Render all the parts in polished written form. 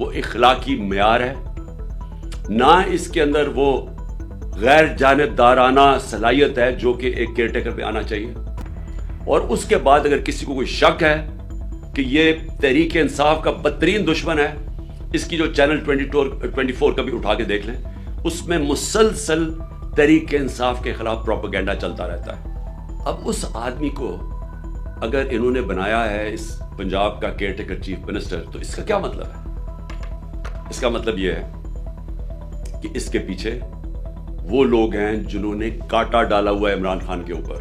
وہ اخلاقی معیار ہے، نہ اس کے اندر وہ غیر جانبدارانہ صلاحیت ہے جو کہ ایک کیئر ٹیکر پہ آنا چاہیے. اور اس کے بعد اگر کسی کو کوئی شک ہے کہ یہ تحریک انصاف کا بدترین دشمن ہے، اس کی جو چینل 24 کا بھی اٹھا کے دیکھ لیں، اس میں مسلسل تحریک انصاف کے خلاف پروپیگنڈا چلتا رہتا ہے. اب اس آدمی کو اگر انہوں نے بنایا ہے اس پنجاب کا کیئر ٹیکر چیف منسٹر، تو اس کا کیا مطلب ہے؟ اس کا مطلب یہ ہے کہ اس کے پیچھے وہ لوگ ہیں جنہوں نے کانٹا ڈالا ہوا ہے عمران خان کے اوپر.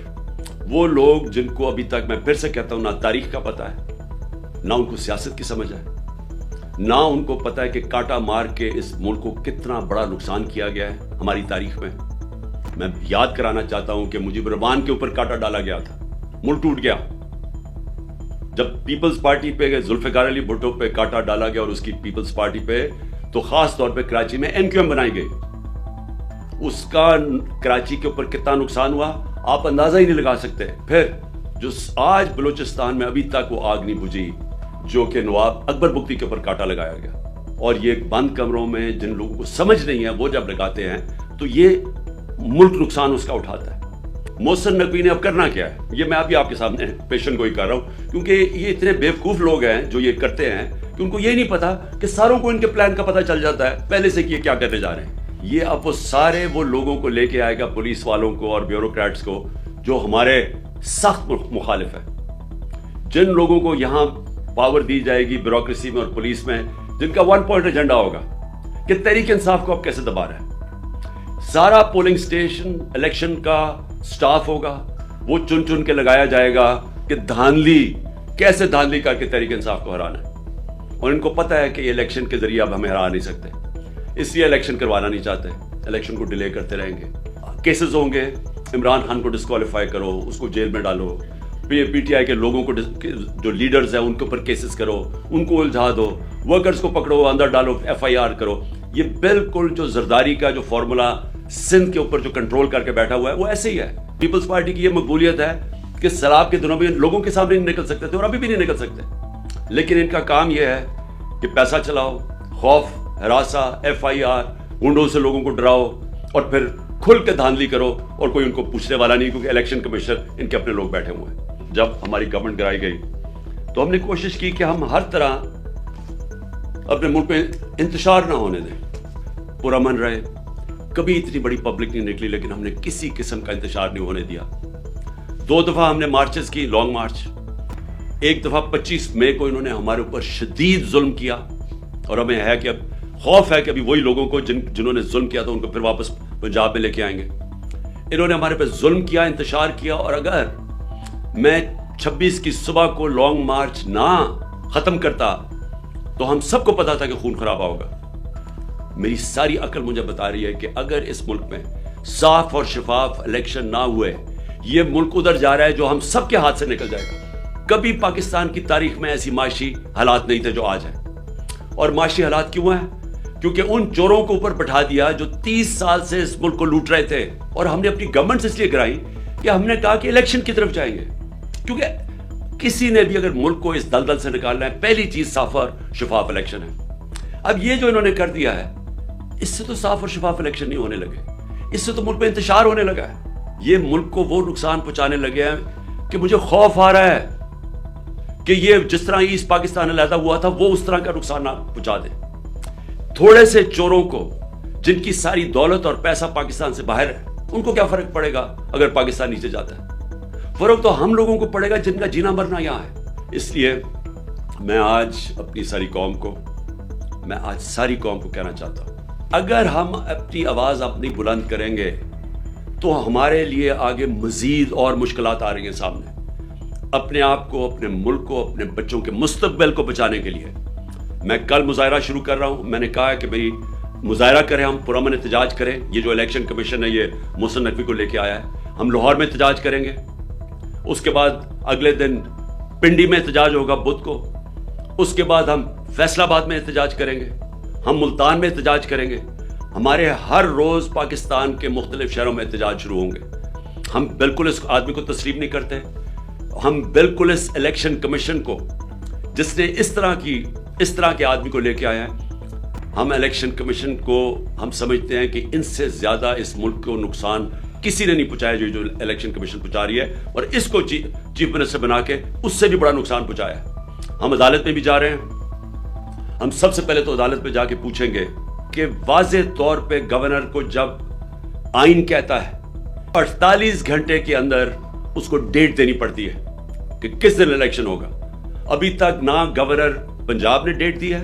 وہ لوگ جن کو ابھی تک میں پھر سے کہتا ہوں نہ تاریخ کا پتہ ہے، نہ ان کو سیاست کی سمجھ ہے، نہ ان کو پتہ ہے کہ کانٹا مار کے اس ملک کو کتنا بڑا نقصان کیا گیا ہے ہماری تاریخ میں. میں یاد کرانا چاہتا ہوں کہ مجیب الرحمان کے اوپر کانٹا ڈالا گیا تھا، ملک ٹوٹ گیا. جب پیپلز پارٹی پہ ذوالفقار علی بھٹو پہ کانٹا ڈالا گیا اور اس کی پیپلز پارٹی پہ، تو خاص طور پہ کراچی میں MQM بنائی گئی. اس کا کراچی کے اوپر کتنا نقصان ہوا آپ اندازہ ہی نہیں لگا سکتے. پھر جو آج بلوچستان میں ابھی تک وہ آگ نہیں بجھی جو کہ نواب اکبر بگٹی کے اوپر کانٹا لگایا گیا. اور یہ بند کمروں میں جن لوگوں کو سمجھ نہیں ہے وہ جب لگاتے ہیں تو یہ ملک نقصان اس کا اٹھاتا ہے. محسن نقوی نے اب کرنا کیا ہے، یہ میں ابھی آپ کے سامنے پیشن گوئی کر رہا ہوں، کیونکہ یہ اتنے بیوقوف لوگ ہیں جو یہ کرتے ہیں کہ ان کو یہ نہیں پتا کہ ساروں کو ان کے پلان کا پتہ چل جاتا ہے پہلے سے کہ یہ کیا کرنے جا رہے ہیں. یہ اب وہ سارے وہ لوگوں کو لے کے آئے گا، پولیس والوں کو اور بیوروکریٹس کو، جو ہمارے سخت مخالف ہیں. جن لوگوں کو یہاں پاور دی جائے گی بیوروکریسی میں اور پولیس میں، جن کا 1 پوائنٹ ایجنڈا ہوگا کہ تحریک انصاف کو اب کیسے دبا رہا ہے. سارا پولنگ سٹیشن الیکشن کا سٹاف ہوگا، وہ چن چن کے لگایا جائے گا کہ کیسے دھاندلی کر کے تحریک انصاف کو ہرانا ہے. اور ان کو پتہ ہے کہ یہ الیکشن کے ذریعے اب ہمیں ہرا نہیں سکتے، اس لیے الیکشن کروانا نہیں چاہتے، الیکشن کو ڈیلے کرتے رہیں گے. کیسز ہوں گے، عمران خان کو ڈسکوالیفائی کرو، اس کو جیل میں ڈالو، پی ٹی آئی کے لوگوں کو جو لیڈرز ہیں ان کے اوپر کیسز کرو، ان کو الجھا دو، ورکرز کو پکڑو اندر ڈالو، FIR کرو. یہ بالکل جو زرداری کا جو فارمولا سندھ کے اوپر جو کنٹرول کر کے بیٹھا ہوا ہے وہ ایسے ہی ہے. پیپلز پارٹی کی یہ مقبولیت ہے کہ سیلاب کے دنوں میں لوگوں کے سامنے نہیں نکل سکتے تھے اور ابھی بھی نہیں نکل سکتے، لیکن ان کا کام یہ ہے کہ پیسہ چلاؤ، خوف ہراساں، FIR، گنڈوں سے لوگوں کو ڈراؤ اور پھر کھل کے دھاندلی کرو اور کوئی ان کو پوچھنے والا نہیں، کیونکہ الیکشن کمیشنر ان کے اپنے لوگ بیٹھے ہوئے ہیں. جب ہماری گورنمنٹ گرائی گئی تو ہم نے کوشش کی کہ ہم ہر طرح اپنے ملک میں انتشار نہ ہونے دیں، پرامن رہے. کبھی اتنی بڑی پبلک نہیں نکلی لیکن ہم نے کسی قسم کا انتشار نہیں ہونے دیا. 2 دفعہ ہم نے مارچز کی، لانگ مارچ. ایک دفعہ 25 مئی کو انہوں نے ہمارے اوپر شدید ظلم کیا اور ہمیں ہے کہ اب خوف ہے کہ ابھی وہی لوگوں کو جنہوں نے ظلم کیا تھا ان کو پھر واپس پنجاب میں لے کے آئیں گے. انہوں نے ہمارے پہ ظلم کیا، انتشار کیا، اور اگر میں 26 کی صبح کو لانگ مارچ نہ ختم کرتا تو ہم سب کو پتا تھا کہ خون خرابہ ہوگا. میری ساری عقل مجھے بتا رہی ہے کہ اگر اس ملک میں صاف اور شفاف الیکشن نہ ہوئے، یہ ملک ادھر جا رہا ہے جو ہم سب کے ہاتھ سے نکل جائے گا. کبھی پاکستان کی تاریخ میں ایسی معاشی حالات نہیں تھے جو آج ہیں. اور معاشی حالات کیوں ہیں؟ کیونکہ ان چوروں کو اوپر بٹھا دیا جو 30 سال سے اس ملک کو لوٹ رہے تھے. اور ہم نے اپنی گورنمنٹ اس لیے گرائی کہ ہم نے کہا کہ الیکشن کی طرف جائیں گے، کیونکہ کسی نے بھی اگر ملک کو اس دلدل سے نکالنا ہے، پہلی چیز صاف اور شفاف الیکشن ہے. اب یہ جو انہوں نے کر دیا ہے، اس سے تو صاف اور شفاف الیکشن نہیں ہونے لگے، اس سے تو ملک میں انتشار ہونے لگا ہے. یہ ملک کو وہ نقصان پہنچانے لگے ہیں کہ مجھے خوف آ رہا ہے کہ یہ جس طرح ایسٹ پاکستان علیحدہ ہوا تھا وہ اس طرح کا نقصان نہ پہنچا دے. تھوڑے سے چوروں کو جن کی ساری دولت اور پیسہ پاکستان سے باہر ہے، ان کو کیا فرق پڑے گا اگر پاکستان نیچے جاتا ہے؟ فرق تو ہم لوگوں کو پڑے گا جن کا جینا مرنا یہاں ہے. اس لیے میں آج ساری قوم کو کہنا چاہتا ہوں، اگر ہم اپنی آواز اپنی بلند کریں گے تو ہمارے لیے آگے مزید اور مشکلات آ رہی ہیں سامنے. اپنے آپ کو، اپنے ملک کو، اپنے بچوں کے مستقبل کو بچانے کے لیے میں کل مظاہرہ شروع کر رہا ہوں. میں نے کہا ہے کہ بھئی مظاہرہ کریں، ہم پرامن احتجاج کریں. یہ جو الیکشن کمیشن ہے یہ محسن نقوی کو لے کے آیا ہے، ہم لاہور میں احتجاج کریں گے. اس کے بعد اگلے دن پنڈی میں احتجاج ہوگا بدھ کو. اس کے بعد ہم فیصل آباد میں احتجاج کریں گے، ہم ملتان میں احتجاج کریں گے. ہمارے ہر روز پاکستان کے مختلف شہروں میں احتجاج شروع ہوں گے. ہم بالکل اس آدمی کو تسلیم نہیں کرتے. ہم بالکل اس الیکشن کمیشن کو، جس نے اس طرح کے آدمی کو لے کے آیا ہے، ہم الیکشن کمیشن کو ہم سمجھتے ہیں کہ ان سے زیادہ اس ملک کو نقصان کسی نے نہیں پہنچایا جو الیکشن کمیشن پہنچا رہی ہے, اور اس کو چیف منسٹر بنا کے اس سے بھی بڑا نقصان پہنچایا ہے. ہم عدالت میں بھی جا رہے ہیں. ہم سب سے پہلے تو عدالت میں جا کے پوچھیں گے کہ واضح طور پہ گورنر کو جب آئین کہتا ہے 48 گھنٹے کے اندر اس کو ڈیٹ دینی پڑتی ہے کہ کس دن الیکشن ہوگا, ابھی تک نہ گورنر پنجاب نے ڈیٹ دی ہے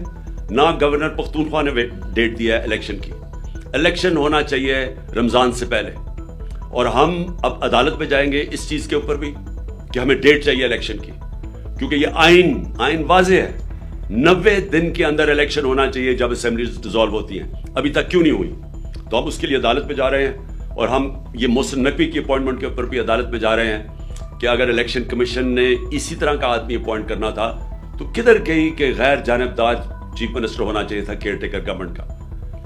نہ گورنر پختونخوا نے ڈیٹ دیا ہے الیکشن کی. الیکشن ہونا چاہیے رمضان سے پہلے, اور ہم اب عدالت میں جائیں گے اس چیز کے اوپر بھی کہ ہمیں ڈیٹ چاہیے الیکشن کی, کیونکہ یہ آئین واضح ہے 90 دن کے اندر الیکشن ہونا چاہیے جب اسمبلیز ڈیزالو ہوتی ہیں, ابھی تک کیوں نہیں ہوئی. تو ہم اس کے لیے عدالت میں جا رہے ہیں, اور ہم یہ محسن نقوی کی اپوائنٹمنٹ کے اوپر بھی عدالت میں جا رہے ہیں کہ اگر الیکشن کمیشن نے اسی طرح کا آدمی اپوائنٹ کرنا تھا تو کدھر گئی کہ غیر جانبدار چیف منسٹر ہونا چاہیے تھا کیئر ٹیکر گورنمنٹ کا,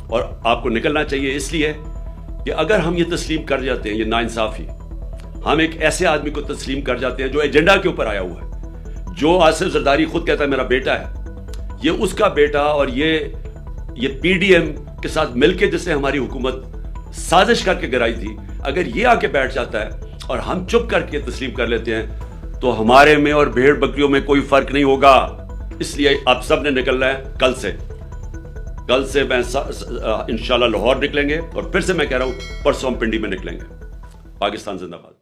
اور آپ کو نکلنا چاہیے اس لیے کہ اگر ہم یہ تسلیم کر جاتے ہیں, یہ ناانصافی, ہم ایک ایسے آدمی کو تسلیم کر جاتے ہیں جو ایجنڈا کے اوپر آیا ہوا ہے, جو آصف زرداری خود کہتا ہے میرا بیٹا ہے, یہ اس کا بیٹا, اور یہ پی ڈی ایم کے ساتھ مل کے جسے ہماری حکومت سازش کر کے گرائی تھی, اگر یہ آ کے بیٹھ جاتا ہے اور ہم چپ کر کے تسلیم کر لیتے ہیں تو ہمارے میں اور بھیڑ بکریوں میں کوئی فرق نہیں ہوگا. اس لیے آپ سب نے نکلنا ہے کل سے میں انشاءاللہ لاہور نکلیں گے, اور پھر سے میں کہہ رہا ہوں پرسوں ہم پنڈی میں نکلیں گے. پاکستان زندہ باد.